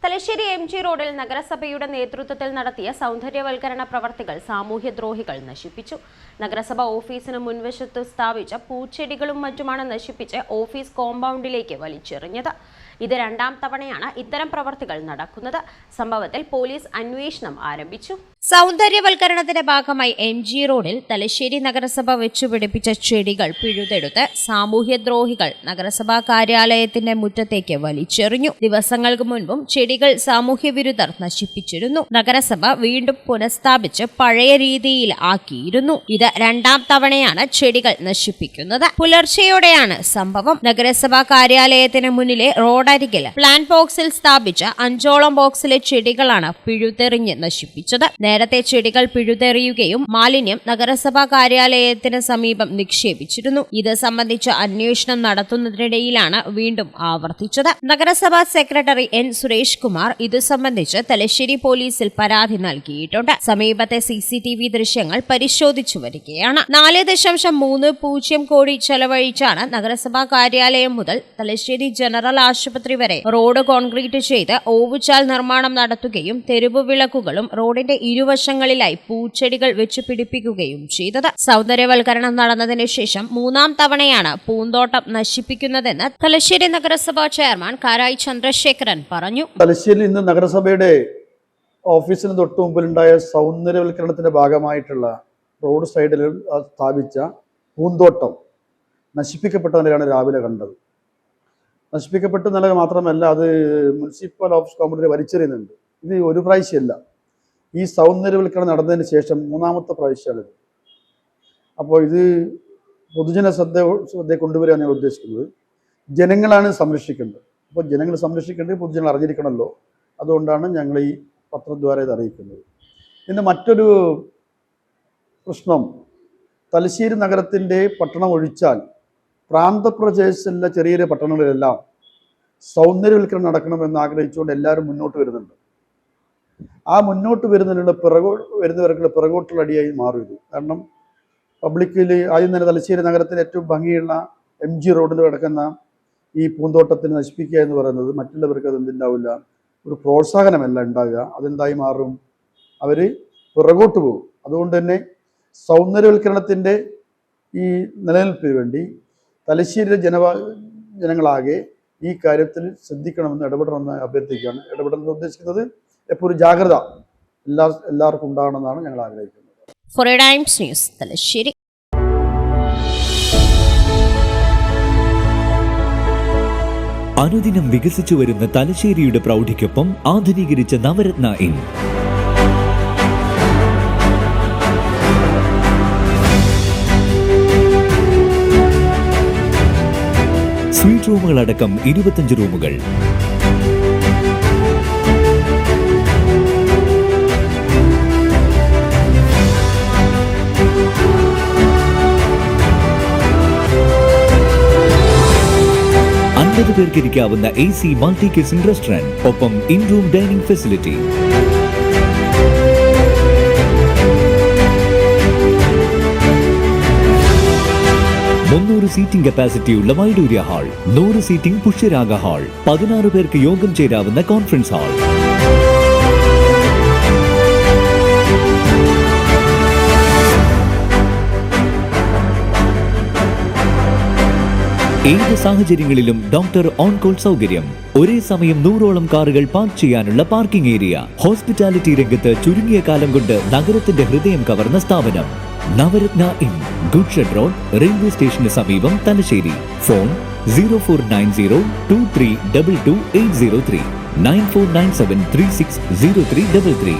Thalassery MG റോഡിൽ നഗരസഭയുടെ നേതൃത്വത്തിൽ നടത്തിയ സൗന്ദര്യവൽക്കരണ പ്രവർത്തികൾ സാമൂഹ്യദ്രോഹികൾ നശിപ്പിച്ചു. നഗരസഭ ഓഫീസിന് മുൻവശത്ത് സ്ഥാപിച്ച പൂച്ചെടികളും മറ്റുമാണ് നശിപ്പിച്ച് ഓഫീസ് കോമ്പൗണ്ടിലേക്ക് വലിച്ചെറിഞ്ഞത്. ഇത് രണ്ടാം തവണയാണ് ഇത്തരം പ്രവർത്തികൾ നടക്കുന്നത്. സംഭവത്തിൽ പോലീസ് അന്വേഷണം ആരംഭിച്ചു. സൗന്ദര്യവൽക്കരണത്തിന്റെ ഭാഗമായി MG റോഡിൽ തലശ്ശേരി നഗരസഭ വെച്ചുപിടിപ്പിച്ച ചെടികൾ പിഴുതെടുത്ത് സാമൂഹ്യദ്രോഹികൾ നഗരസഭാ കാര്യാലയത്തിന്റെ മുറ്റത്തേക്ക് വലിച്ചെറിഞ്ഞു. ദിവസങ്ങൾക്ക് മുൻപും ചെടികൾ സാമൂഹ്യവിരുദ്ധർ നശിപ്പിച്ചിരുന്നു. നഗരസഭ വീണ്ടും പുനഃസ്ഥാപിച്ച് പഴയ രീതിയിൽ ആക്കിയിരുന്നു. ഇത് രണ്ടാം തവണയാണ് ചെടികൾ നശിപ്പിക്കുന്നത്. പുലർച്ചെയോടെയാണ് സംഭവം. നഗരസഭാ കാര്യാലയത്തിന് മുന്നിലെ റോഡരികിൽ പ്ലാൻ ബോക്സിൽ സ്ഥാപിച്ച 5ഓളം ബോക്സിലെ ചെടികളാണ് പിഴുതെറിഞ്ഞ് നശിപ്പിച്ചത്. നേരത്തെ ചെടികൾ പിഴുതെറിയുകയും മാലിന്യം നഗരസഭാ കാര്യാലയത്തിന് സമീപം നിക്ഷേപിച്ചിരുന്നു. ഇത് സംബന്ധിച്ച് അന്വേഷണം നടത്തുന്നതിനിടയിലാണ് വീണ്ടും ആവർത്തിച്ചത്. നഗരസഭാ സെക്രട്ടറി N. സുരേഷ് കുമാർ ഇത് സംബന്ധിച്ച് തലശ്ശേരി പോലീസിൽ പരാതി നൽകിയിട്ടുണ്ട്. സമീപത്തെ CCTV ദൃശ്യങ്ങൾ പരിശോധിച്ചു വരികയാണ്. 4.30 കോടി ചെലവഴിച്ചാണ് നഗരസഭാ കാര്യാലയം മുതൽ തലശ്ശേരി ജനറൽ ആശുപത്രി വരെ റോഡ് കോൺക്രീറ്റ് ചെയ്ത് ഓവുചാൽ നിർമ്മാണം നടത്തുകയും തെരുവ് വിളക്കുകളും റോഡിന്റെ ഇരുവശങ്ങളിലായി പൂച്ചെടികൾ വെച്ച് പിടിപ്പിക്കുകയും ചെയ്തത്. സൗന്ദര്യവൽക്കരണം നടന്നതിന് ശേഷം മൂന്നാം തവണയാണ് പൂന്തോട്ടം നശിപ്പിക്കുന്നതെന്ന് തലശ്ശേരി നഗരസഭാ ചെയർമാൻ കാരായി ചന്ദ്രശേഖരൻ പറഞ്ഞു. തലശ്ശേരി ഇന്ന് നഗരസഭയുടെ ഓഫീസിന് തൊട്ടു മുമ്പിലുണ്ടായ സൗന്ദര്യവൽക്കരണത്തിന്റെ ഭാഗമായിട്ടുള്ള റോഡ് സൈഡിൽ സ്ഥാപിച്ച പൂന്തോട്ടം നശിപ്പിക്കപ്പെട്ടതിനെയാണ് രാവിലെ കണ്ടത്. നശിപ്പിക്കപ്പെട്ട നില മാത്രമല്ല, അത് മുനിസിപ്പൽ ഓഫീസ് കോമ്പൗണ്ടിൽ വലിച്ചെറിയുന്നുണ്ട്. ഇത് ഒരു പ്രാവശ്യമല്ല, ഈ സൗന്ദര്യവൽക്കരണം നടന്നതിന് ശേഷം മൂന്നാമത്തെ പ്രാവശ്യമാണിത്. അപ്പോൾ ഇത് പൊതുജന ശ്രദ്ധ കൊണ്ടുവരാൻ ഞാൻ ഉദ്ദേശിക്കുന്നത്. ജനങ്ങളാണ് സംരക്ഷിക്കേണ്ടത്. അപ്പോൾ ജനങ്ങൾ സംരക്ഷിക്കേണ്ടത് പൊതുജനങ്ങൾ അറിഞ്ഞിരിക്കണമല്ലോ. അതുകൊണ്ടാണ് ഞങ്ങൾ ഈ പത്രദ്വാര ഇത് അറിയിക്കുന്നത്. പിന്നെ മറ്റൊരു പ്രശ്നം, തലശ്ശേരി നഗരത്തിൻ്റെ പട്ടണം ഒഴിച്ചാൽ പ്രാന്തപ്രദേശത്തുള്ള ചെറിയ ചെറിയ പട്ടണങ്ങളിലെല്ലാം സൗന്ദര്യവൽക്കരണം നടക്കണമെന്ന് ആഗ്രഹിച്ചുകൊണ്ട് എല്ലാവരും മുന്നോട്ട് വരുന്നുണ്ട്. ആ മുന്നോട്ട് വരുന്നതിനുള്ള വരുന്നവർക്കുള്ള പിറകോട്ടുള്ള അടിയായി മാറും ഇത്. കാരണം പബ്ലിക്കിൽ ആദ്യം തന്നെ തലശ്ശേരി നഗരത്തിലെ ഏറ്റവും ഭംഗിയുള്ള MG റോഡിൽ കിടക്കുന്ന ഈ പൂന്തോട്ടത്തിന് നശിപ്പിക്കുക എന്ന് പറയുന്നത് മറ്റുള്ളവർക്ക് അത് എന്തുണ്ടാവില്ല, ഒരു പ്രോത്സാഹനമല്ല ഉണ്ടാകുക. അതെന്തായി മാറും, അവർ പിറകോട്ട് പോകും. അതുകൊണ്ട് തന്നെ സൗന്ദര്യവൽക്കരണത്തിൻ്റെ ഈ നിലനിൽപ്പിന് വേണ്ടി തലശ്ശേരിയിലെ ജനങ്ങളാകെ ഈ കാര്യത്തിൽ ശ്രദ്ധിക്കണമെന്ന് ഇടപെടണമെന്ന് അഭ്യർത്ഥിക്കുകയാണ്. ഇടപെടണമെന്ന് ഉദ്ദേശിക്കുന്നത് എപ്പോഴും ജാഗ്രത എല്ലാവർക്കും ഉണ്ടാകണമെന്നാണ് ഞങ്ങൾ ആഗ്രഹിക്കുന്നത്. Four times news, Thalassery. അനുദിനം വികസിച്ചു വരുന്ന തലശ്ശേരിയുടെ പ്രൗഢിക്കൊപ്പം ആധുനീകരിച്ച നവരത്ന ഇൻ സ്വീറ്റ് റൂമുകളടക്കം 25 റൂമുകൾ, പേർക്ക് ഇരിക്കാവുന്ന AC മൾട്ടി കിച്ചൺ റെസ്റ്റോറന്റ്, ഒപ്പം in room dining facility. Seating കപ്പാസിറ്റിയുള്ള Vaidurya hall, 100 seating Pushyaraga hall, 16 പേർക്ക് യോഗം ചേരാവുന്ന കോൺഫറൻസ് ഹാൾ. ഏത് സാഹചര്യങ്ങളിലും ഡോക്ടർ ഓൺ കോൾ സൗകര്യം, ഒരേ സമയം 100ഓളം കാറുകൾ പാർക്ക് ചെയ്യാനുള്ള പാർക്കിംഗ് ഏരിയ. ഹോസ്പിറ്റാലിറ്റി രംഗത്ത് ചുരുങ്ങിയ കാലം കൊണ്ട് നഗരത്തിന്റെ ഹൃദയം കവർന്ന സ്ഥാപനം Navaratna inn, good shed road, railway സ്റ്റേഷന് സമീപം, തലശ്ശേരി. ഫോൺ 049023228803 9497360333.